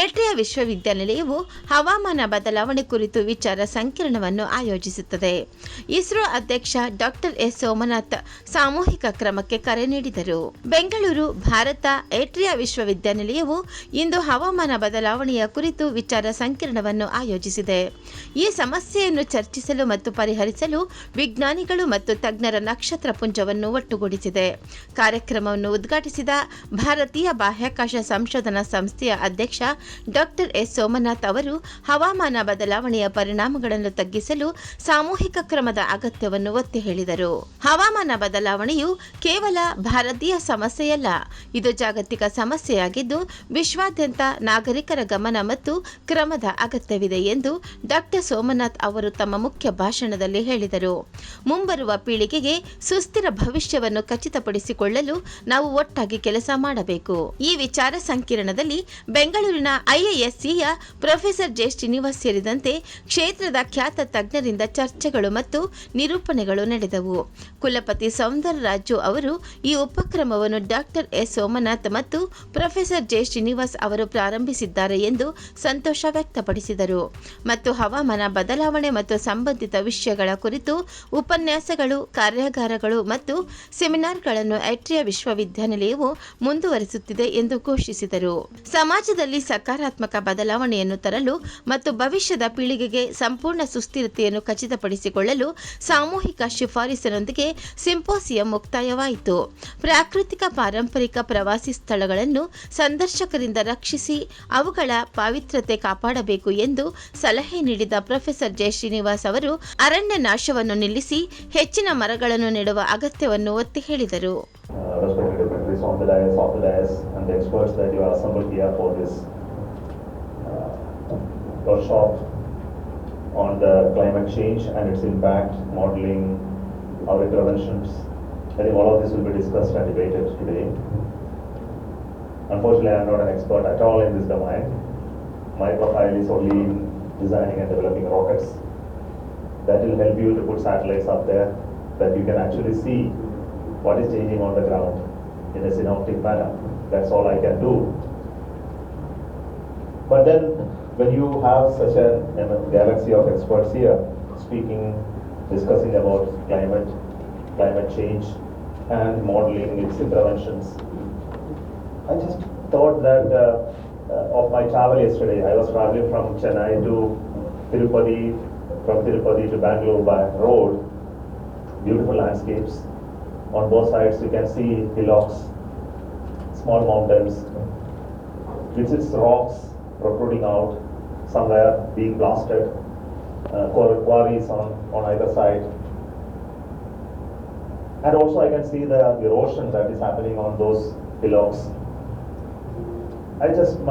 Atria ವಿಶ್ವವಿದ್ಯಾನಿಲಯವು ಹವಾಮಾನ ಬದಲಾವಣೆ ಕುರಿತು ವಿಚಾರ ಸಂಕಿರಣವನ್ನು ಆಯೋಜಿಸುತ್ತದೆ. ಇಸ್ರೋ ಅಧ್ಯಕ್ಷ ಡಾಕ್ಟರ್ ಎಸ್ ಸೋಮನಾಥ್ ಸಾಮೂಹಿಕ ಕ್ರಮಕ್ಕೆ ಕರೆ ನೀಡಿದರು. ಬೆಂಗಳೂರು ಭಾರತ ಏಟ್ರಿಯಾ ವಿಶ್ವವಿದ್ಯಾನಿಲಯವು ಇಂದು ಹವಾಮಾನ ಬದಲಾವಣೆಯ ಕುರಿತು ವಿಚಾರ ಸಂಕಿರಣವನ್ನು ಆಯೋಜಿಸಿದೆ. ಈ ಸಮಸ್ಯೆಯನ್ನು ಚರ್ಚಿಸಲು ಮತ್ತು ಪರಿಹರಿಸಲು ವಿಜ್ಞಾನಿಗಳು ಮತ್ತು ತಜ್ಞರ ನಕ್ಷತ್ರ ಪುಂಜವನ್ನು ಒಟ್ಟುಗೂಡಿಸಿದೆ. ಕಾರ್ಯಕ್ರಮವನ್ನು ಉದ್ಘಾಟಿಸಿದ ಭಾರತೀಯ ಬಾಹ್ಯಾಕಾಶ ಸಂಶೋಧನಾ ಸಂಸ್ಥೆಯ ಅಧ್ಯಕ್ಷ ಡಾಕ್ಟರ್ ಎಸ್ ಸೋಮನಾಥ್ ಅವರು ಹವಾಮಾನ ಬದಲಾವಣೆಯ ಪರಿಣಾಮಗಳನ್ನು ತಗ್ಗಿಸಲು ಸಾಮೂಹಿಕ ಕ್ರಮದ ಅಗತ್ಯವನ್ನು ಒತ್ತಿ ಹೇಳಿದರು. ಹವಾಮಾನ ಬದಲಾವಣೆಯು ಕೇವಲ ಭಾರತೀಯ ಸಮಸ್ಯೆಯಲ್ಲ, ಇದು ಜಾಗತಿಕ ಸಮಸ್ಯೆಯಾಗಿದ್ದು ವಿಶ್ವಾದ್ಯಂತ ನಾಗರಿಕರ ಗಮನ ಮತ್ತು ಕ್ರಮದ ಅಗತ್ಯವಿದೆ ಎಂದು ಡಾಕ್ಟರ್ ಸೋಮನಾಥ್ ಅವರು ತಮ್ಮ ಮುಖ್ಯ ಭಾಷಣದಲ್ಲಿ ಹೇಳಿದರು. ಮುಂಬರುವ ಪೀಳಿಗೆಗೆ ಸುಸ್ಥಿರ ಭವಿಷ್ಯವನ್ನು ಖಚಿತಪಡಿಸಿಕೊಳ್ಳಲು ನಾವು ಒಟ್ಟಾಗಿ ಕೆಲಸ ಮಾಡಬೇಕು. ಈ ವಿಚಾರ ಸಂಕಿರಣದಲ್ಲಿ ಬೆಂಗಳೂರಿನ ಐಐಎಸ್ಸಿಯ ಪ್ರೊಫೆಸರ್ ಜೆ ಶ್ರೀನಿವಾಸ್ ಸೇರಿದಂತೆ ಕ್ಷೇತ್ರದ ಖ್ಯಾತ ತಜ್ಞರಿಂದ ಚರ್ಚೆಗಳು ಮತ್ತು ನಿರೂಪಣೆಗಳು ನಡೆದವು. ಕುಲಪತಿ ಸೌಂದರರಾಜು ಅವರು ಈ ಉಪಕ್ರಮವನ್ನು ಡಾಕ್ಟರ್ ಎಸ್ ಸೋಮನಾಥ್ ಮತ್ತು ಪ್ರೊಫೆಸರ್ ಜೆ ಶ್ರೀನಿವಾಸ್ ಅವರು ಪ್ರಾರಂಭಿಸಿದ್ದಾರೆ ಎಂದು ಸಂತೋಷ ವ್ಯಕ್ತಪಡಿಸಿದರು ಮತ್ತು ಹವಾಮಾನ ಬದಲಾವಣೆ ಮತ್ತು ಸಂಬಂಧಿತ ವಿಷಯಗಳ ಕುರಿತು ಉಪನ್ಯಾಸಗಳು, ಕಾರ್ಯಾಗಾರಗಳು ಮತ್ತು ಸೆಮಿನಾರ್ಗಳನ್ನು ಏಟ್ರಿಯಾ ವಿಶ್ವವಿದ್ಯಾನಿಲಯವು ಮುಂದುವರಿಸುತ್ತಿದೆ ಎಂದು ಘೋಷಿಸಿದರು. ಸಮಾಜದಲ್ಲಿ ಸಕಾರಾತ್ಮಕ ಬದಲಾವಣೆಯನ್ನು ತರಲು ಮತ್ತು ಭವಿಷ್ಯದ ಪೀಳಿಗೆಗೆ ಸಂಪೂರ್ಣ ಸುಸ್ಥಿರತೆಯನ್ನು ಖಚಿತಪಡಿಸಿಕೊಳ್ಳಲು ಸಾಮೂಹಿಕ ಶಿಫಾರಸಿನೊಂದಿಗೆ ಸಿಂಪೋಸಿಯಂ ಮುಕ್ತಾಯವಾಯಿತು. ಪ್ರಾಕೃತಿಕ ಪಾರಂಪರಿಕ ಪ್ರವಾಸಿ ಸ್ಥಳಗಳನ್ನು ಸಂದರ್ಶಕರಿಂದ ರಕ್ಷಿಸಿ ಅವುಗಳ ಪಾವಿತ್ರ್ಯತೆ ಕಾಪಾಡಬೇಕು ಎಂದು ಸಲಹೆ ನೀಡಿದ ಪ್ರೊಫೆಸರ್ ಜೆ ಶ್ರೀನಿವಾಸ್ ಅವರು ಅರಣ್ಯ ನಾಶವನ್ನು ನಿಲ್ಲಿಸಿ ಹೆಚ್ಚಿನ ಮರಗಳನ್ನು ನೆಡುವ ಅಗತ್ಯವನ್ನು ಒತ್ತಿ ಹೇಳಿದರು. Workshop on the climate change and its impact, modeling, our interventions. I think all of this will be discussed and debated today. Unfortunately, I am not an expert at all in this domain. My profile is only in designing and developing rockets. That will help you to put satellites up there that you can actually see what is changing on the ground in a synoptic manner. That's all I can do. But then, when you have such a galaxy of experts here speaking, discussing about climate change and modeling its interventions, I just thought that of my travel yesterday. I was traveling from Chennai to Tirupati, from Tirupati to Bangalore by road. Beautiful landscapes. On both sides you can see hillocks, small mountains, with its rocks protruding out, somewhere being blasted, quarries on either side. And also I can see the erosion that is happening on those hillocks.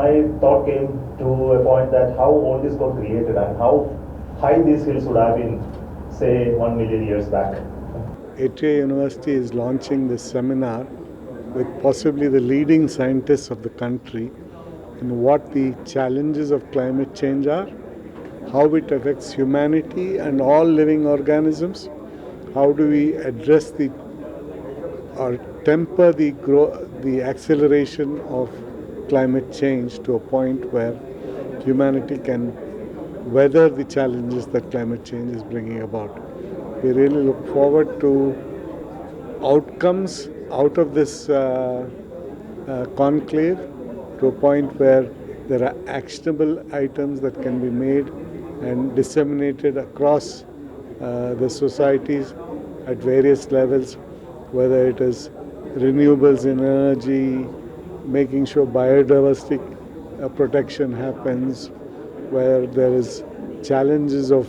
My thought came to a point that how all this got created and how high these hills would have been, say, 1 million years back. ATRIA University is launching this seminar with possibly the leading scientists of the country in what the challenges of climate change are, how it affects humanity and all living organisms, how do we address or temper the acceleration of climate change to a point where humanity can weather the challenges that climate change is bringing about. We really look forward to outcomes out of this conclave, to a point where there are actionable items that can be made and disseminated across the societies at various levels, whether it is renewables in energy, making sure biodiversity protection happens, where there is challenges of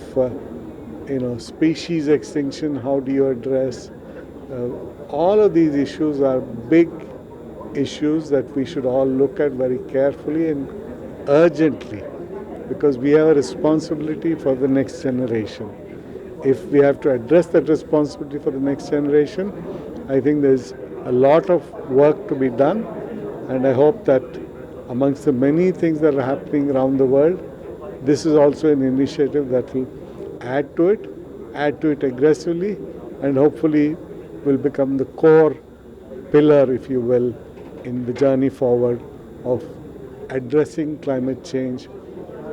species extinction, how do you address? All of these issues are big issues that we should all look at very carefully and urgently, because we have a responsibility for the next generation. If we have to address that responsibility for the next generation, I think there's a lot of work to be done, and I hope that amongst the many things that are happening around the world, this is also an initiative that will add to it aggressively, and hopefully will become the core pillar, if you will, in the journey forward of addressing climate change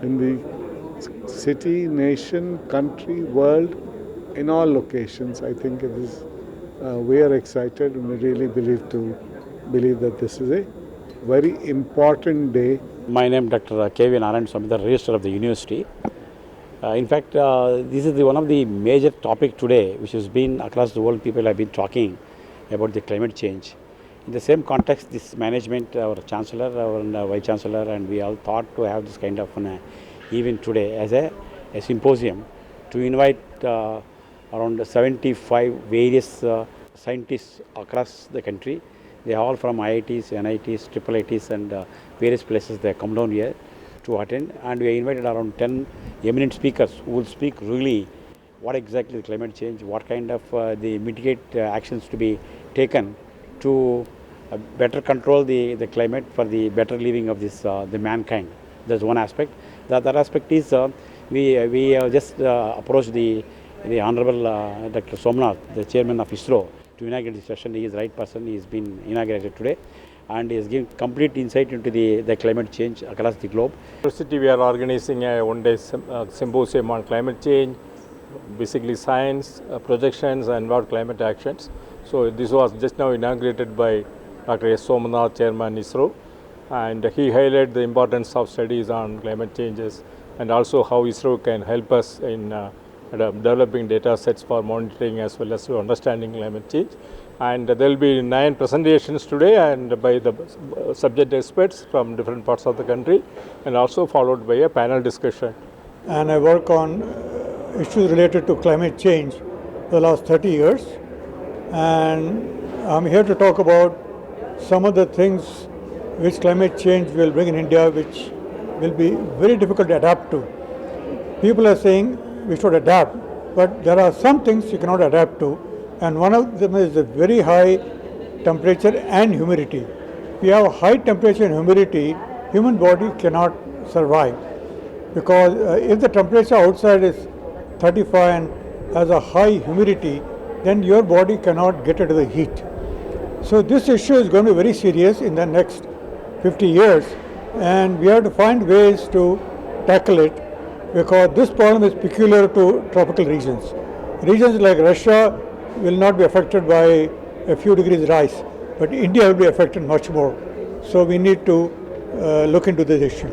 in the city, nation, country, world, in all locations. I think it is. We are excited, and we really believe that this is a very important day. My name is Dr. K.V. Narayan Swamy, the Registrar of the University. In fact, this is one of the major topic today, which has been across the world. People have been talking about the climate change. In the same context, this management, our Chancellor, our Vice Chancellor, and we all thought to have this kind of an event today as a symposium to invite around 75 various scientists across the country. They are all from IITs, NITs, IIITs, and various places. They come down here to attend, and we invited around 10 eminent speakers who will speak really what exactly the climate change, what kind of the mitigate actions to be taken to better control the climate for the better living of this the mankind. That's one aspect. The other aspect is we just approached the Honorable Dr. Somnath, the Chairman of ISRO, to inaugurate the session. He is the right person. He has been inaugurated today, and he has given complete insight into the climate change across the globe. University, we are organizing a one-day symposium on climate change, basically science, projections, and what climate actions. So this was just now inaugurated by Dr. S. Somnath, Chairman ISRO, and he highlighted the importance of studies on climate changes and also how ISRO can help us in developing data sets for monitoring as well as understanding climate change. And there will be 9 presentations today, and by the subject experts from different parts of the country, and also followed by a panel discussion. And I work on issues related to climate change for the last 30 years. And I'm here to talk about some of the things which climate change will bring in India, which will be very difficult to adapt to. People are saying we should adapt, but there are some things you cannot adapt to, and one of them is the very high temperature and humidity. If you have high temperature and humidity, human body cannot survive, because if the temperature outside is 35 and has a high humidity, then your body cannot get into the heat. So this issue is going to be very serious in the next 50 years, and we have to find ways to tackle it, because this problem is peculiar to tropical regions. Regions like Russia will not be affected by a few degrees rise, but India will be affected much more. So we need to look into this issue.